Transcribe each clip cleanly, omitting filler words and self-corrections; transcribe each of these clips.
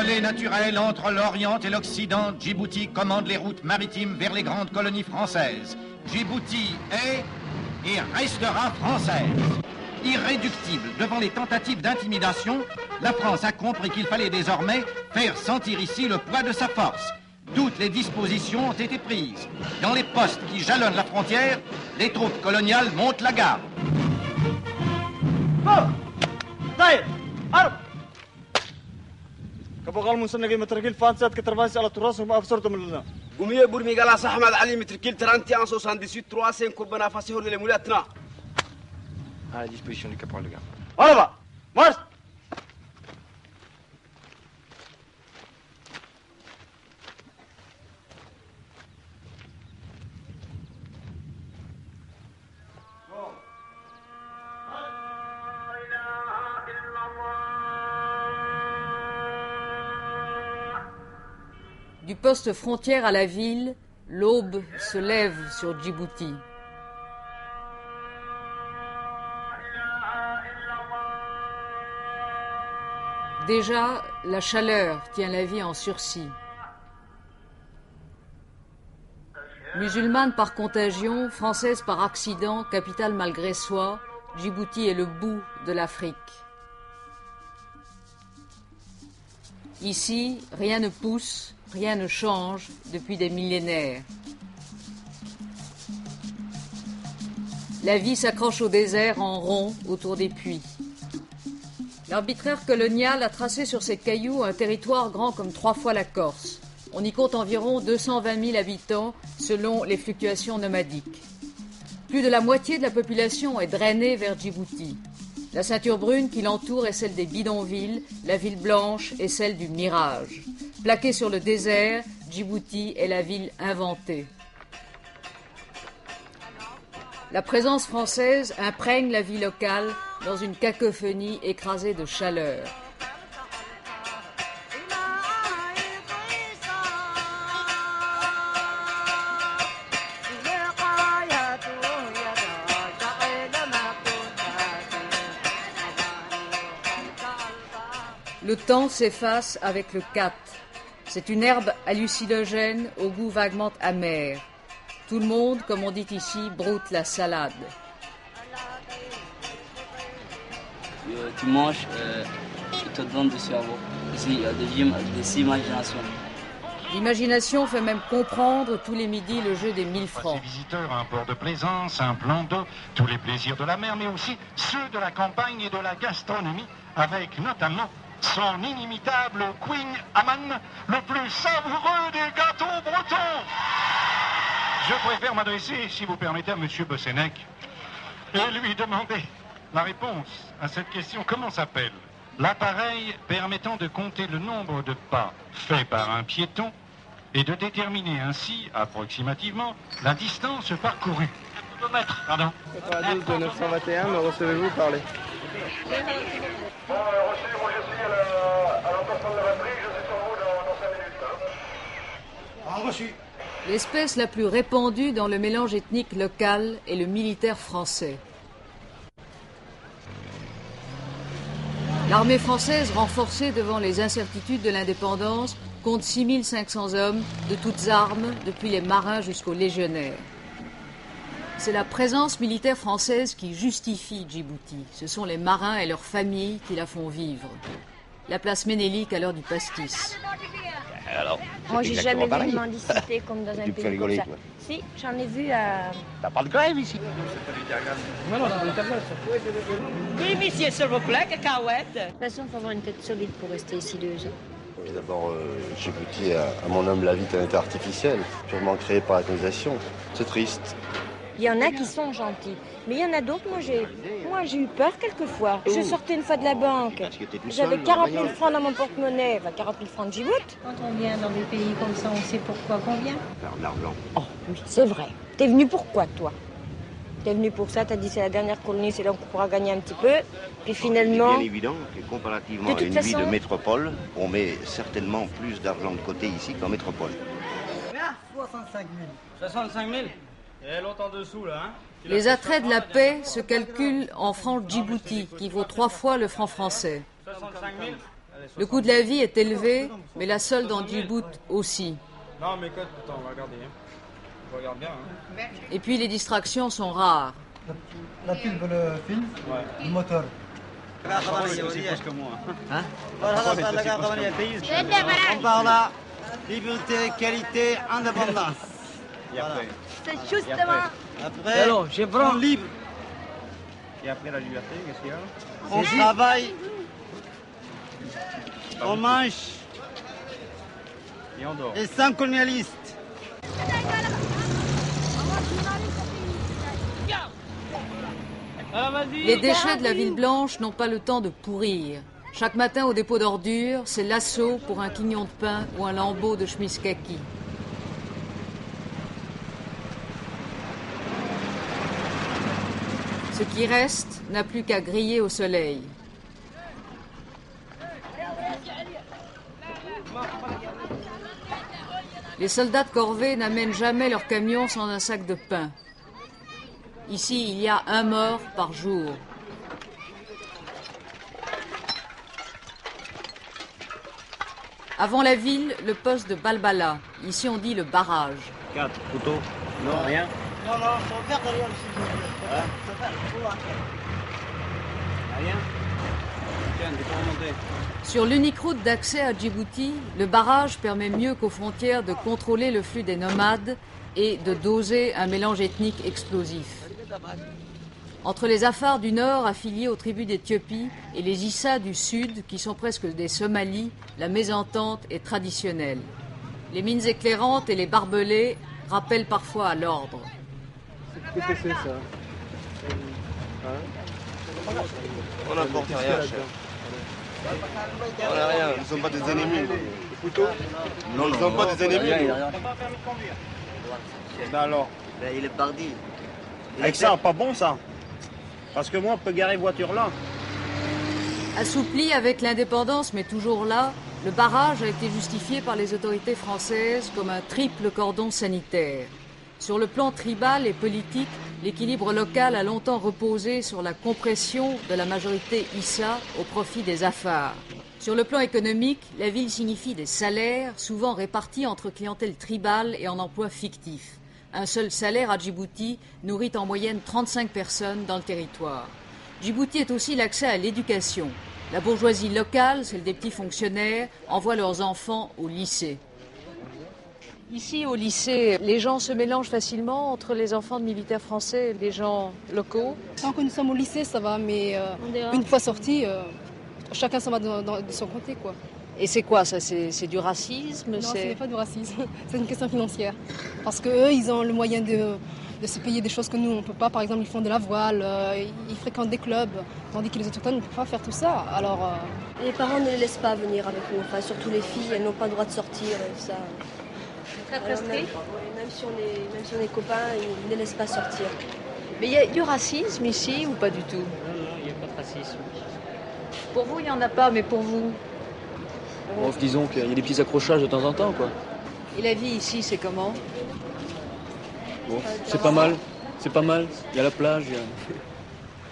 Relais naturel entre l'Orient et l'Occident, Djibouti commande les routes maritimes vers les grandes colonies françaises. Djibouti est et restera française. Irréductible devant les tentatives d'intimidation, la France a compris qu'il fallait désormais faire sentir ici le poids de sa force. Toutes les dispositions ont été prises. Dans les postes qui jalonnent la frontière, les troupes coloniales montent la garde. كبغال مسنقي متركيل فانسات كترفاسي على التراس وما أفسرتم لنا. قومي برمي قال أحمد علي متركيل ترانتي أنسو سانديسيت 3 كربنا فاسيهور للمولاتنا. À la disposition du caporal de garde. Voilà, marche. Du poste frontière à la ville, l'aube se lève sur Djibouti. Déjà, la chaleur tient la vie en sursis. Musulmane par contagion, française par accident, capitale malgré soi, Djibouti est le bout de l'Afrique. Ici, rien ne pousse, rien ne change depuis des millénaires. La vie s'accroche au désert en rond autour des puits. L'arbitraire colonial a tracé sur ces cailloux un territoire grand comme 3 fois la Corse. On y compte environ 220 000 habitants selon les fluctuations nomadiques. Plus de la moitié de la population est drainée vers Djibouti. La ceinture brune qui l'entoure est celle des bidonvilles, la ville blanche est celle du mirage. Plaquée sur le désert, Djibouti est la ville inventée. La présence française imprègne la vie locale dans une cacophonie écrasée de chaleur. Le temps s'efface avec le kat. C'est une herbe hallucinogène au goût vaguement amer. Tout le monde, comme on dit ici, broute la salade. Tu manges, il te donne du cerveau. Ici, il y a des imaginations. L'imagination fait même comprendre tous les midis le jeu des 1000 francs. Ces visiteurs, un port de plaisance, un plan d'eau, tous les plaisirs de la mer, mais aussi ceux de la campagne et de la gastronomie, avec notamment son inimitable Queen Amman, le plus savoureux des gâteaux bretons. Je préfère m'adresser, si vous permettez, à M. Bossenec et lui demander la réponse à cette question. Comment s'appelle l'appareil permettant de compter le nombre de pas faits par un piéton et de déterminer ainsi, approximativement, la distance parcourue? Pardon. 92 de 921, me recevez-vous parler? Bon, reçu, moi je suis à l'emplacement de la batterie, je suis sur vous dans 5 minutes. En reçu. L'espèce la plus répandue dans le mélange ethnique local est le militaire français. L'armée française, renforcée devant les incertitudes de l'indépendance, compte 6500 hommes de toutes armes, depuis les marins jusqu'aux légionnaires. C'est la présence militaire française qui justifie Djibouti. Ce sont les marins et leurs familles qui la font vivre. La place Ménélique à l'heure du pastis. Alors, moi, j'ai jamais vu une mendicité comme dans un pays rigoler, comme ça. quoi. Si, j'en ai vu à... T'as pas de grève ici? Non, non, c'est pas Oui, monsieur, s'il vous plaît, cacahuète. De toute façon, il faut avoir une tête solide pour rester ici 2 ans. D'abord, Djibouti à mon homme la vie d'un état artificiel, purement créé par la colonisation. C'est triste. Il y en a qui sont gentils, mais il y en a d'autres, moi j'ai eu peur quelquefois. Je sortais une fois de la banque, j'avais 40 000 francs dans mon porte-monnaie, 40 000 francs de Djibouti. Quand on vient dans des pays comme ça, on sait pourquoi qu'on vient. Faire de l'argent. Oh, oui, c'est vrai. T'es venu pourquoi, toi? T'es venu pour ça, t'as dit c'est la dernière colonie, c'est là qu'on pourra gagner un petit peu. Puis finalement... C'est bien évident que comparativement à une vie de métropole, on met certainement plus d'argent de côté ici qu'en métropole. 65 000. 65 000? Et l'autre en dessous, là, hein? Les attraits de la paix se calculent en francs Djibouti, qui vaut 3 fois le franc français. 65 000? Le coût de la vie est élevé, mais la solde en Djibouti aussi. Non, mais écoute, attends, on va regarder. On regarde bien. Et puis les distractions sont rares. La pub, le film, le moteur. On parle là, liberté, qualité, indépendance. C'est justement. Après, alors, on libre. Et après la liberté, qu'est-ce qu'il y a? On travaille. On mange. Et on dort. Et sans colonialiste. Les déchets de la ville blanche n'ont pas le temps de pourrir. Chaque matin au dépôt d'ordures, c'est l'assaut pour un quignon de pain ou un lambeau de chemise kaki. Ce qui reste n'a plus qu'à griller au soleil. Les soldats de corvée n'amènent jamais leur camion sans un sac de pain. Ici, il y a un mort par jour. Avant la ville, le poste de Balbala. Ici, on dit le barrage. 4 couteaux. Non, rien. Non, faut faire derrière le sujet. Rien. Tiens, tu peux remonter. Sur l'unique route d'accès à Djibouti, le barrage permet mieux qu'aux frontières de contrôler le flux des nomades et de doser un mélange ethnique explosif. Entre les Afars du Nord, affiliés aux tribus d'Éthiopie, et les Issa du Sud, qui sont presque des Somalis, la mésentente est traditionnelle. Les mines éclairantes et les barbelés rappellent parfois à l'ordre. Qu'est-ce que c'est ça? On n'importe rien, chef. On n'a rien, nous ne sommes pas des ennemis. Non, nous ne sommes pas des ennemis. Ben alors? Ben, il est parti. Avec ça, pas bon ça. Parce que moi, on peut garer voiture là. Assoupli avec l'indépendance, mais toujours là, le barrage a été justifié par les autorités françaises comme un triple cordon sanitaire. Sur le plan tribal et politique, l'équilibre local a longtemps reposé sur la compression de la majorité Issa au profit des Afars. Sur le plan économique, la ville signifie des salaires, souvent répartis entre clientèle tribale et en emploi fictif. Un seul salaire à Djibouti nourrit en moyenne 35 personnes dans le territoire. Djibouti est aussi l'accès à l'éducation. La bourgeoisie locale, celle des petits fonctionnaires, envoie leurs enfants au lycée. Ici, au lycée, les gens se mélangent facilement entre les enfants de militaires français et les gens locaux. Tant que nous sommes au lycée, ça va, mais une fois sortis, chacun s'en va de son côté, quoi. Et c'est quoi ça? C'est du racisme? Non, ce n'est pas du racisme, c'est une question financière. Parce qu'eux, ils ont le moyen de se payer des choses que nous, on ne peut pas. Par exemple, ils font de la voile, ils fréquentent des clubs, tandis que les autochtones ne peuvent pas faire tout ça. Alors, Les parents ne les laissent pas venir avec nous, enfin, surtout les filles, elles n'ont pas le droit de sortir. Ça. Très strict. Même si on est copains, ils ne les laissent pas sortir. Mais il y a du racisme ici ou pas du tout? Non, il n'y a pas de racisme. Pour vous, il n'y en a pas, mais pour vous? Bon, disons qu'il y a des petits accrochages de temps en temps, quoi. Et la vie ici, c'est comment? Bon, c'est pas mal. C'est pas mal. Il y a la plage, il y a...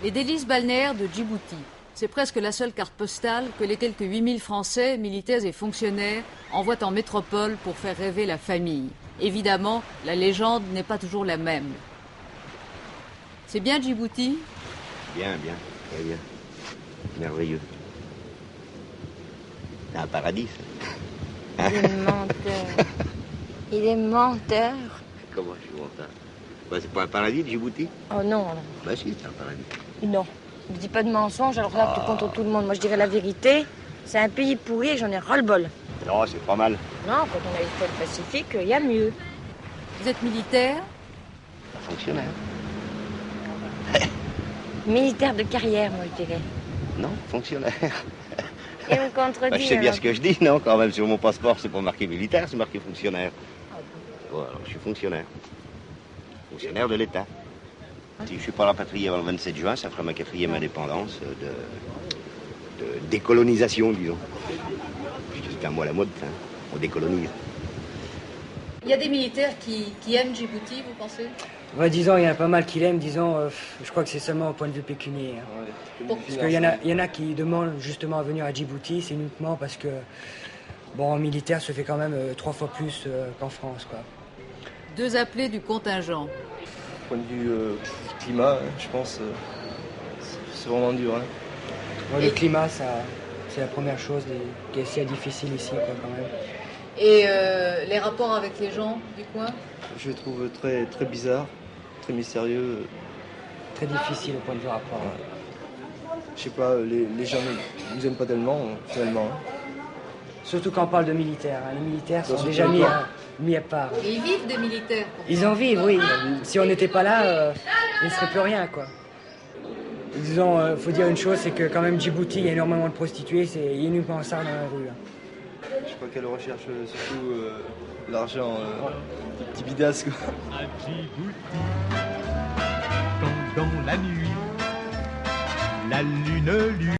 Les délices balnéaires de Djibouti. C'est presque la seule carte postale que les quelques 8000 Français, militaires et fonctionnaires, envoient en métropole pour faire rêver la famille. Évidemment, la légende n'est pas toujours la même. C'est bien Djibouti? Bien, bien, très bien. Merveilleux. C'est un paradis, ça. Il est menteur. Il est menteur. Comment je suis menteur? Bah, c'est pas un paradis, Djibouti? Oh non. Bah si, c'est un paradis. Non. Ne dis pas de mensonges, alors là, tu contre tout le monde. Moi, je dirais la vérité. C'est un pays pourri et j'en ai ras-le-bol. Non, c'est pas mal. Non, quand on a fait le Pacifique, il y a mieux. Vous êtes militaire? Fonctionnaire. Militaire de carrière, moi, je dirais. Non, fonctionnaire. Et me contredit. Bah, je sais bien ce que je dis, non? Quand même, sur mon passeport, c'est pas marqué militaire, c'est marqué fonctionnaire. Bon, alors, je suis fonctionnaire. Fonctionnaire de l'État. Si je ne suis pas rapatrié avant le 27 juin, ça fera ma 4e indépendance de décolonisation, disons. C'est un mot à la mode, hein. On décolonise. Il y a des militaires qui aiment Djibouti, vous pensez? Ouais, disons, il y en a pas mal qui l'aiment, disons, je crois que c'est seulement au point de vue pécuniaire. Ouais, parce qu'il y en a qui demandent justement à venir à Djibouti, c'est uniquement parce que, bon, en militaire se fait quand même 3 fois plus qu'en France, quoi. 2 appelés du contingent. Du point de vue climat, je pense, c'est vraiment dur. Hein. Ouais, le climat, c'est la première chose qui est assez difficile ici, quoi, quand même. Et les rapports avec les gens du coin? Je les trouve très, très bizarres, très mystérieux. Très difficile au point de vue rapport. Ouais. Je sais pas, les gens ne nous aiment pas tellement, finalement. Hein. Surtout quand on parle de militaires. Hein. Les militaires sont déjà mis à part. Et ils vivent des militaires. Ils en vivent, oui. Si on n'était pas là, il ne serait plus rien, quoi. Disons, faut dire une chose, c'est que quand même Djibouti, il y a énormément de prostituées, il y a uniquement ça dans la rue. Hein. Je crois qu'elle recherche surtout l'argent, des petits bidasses, quoi. À Djibouti, dans la nuit, la lune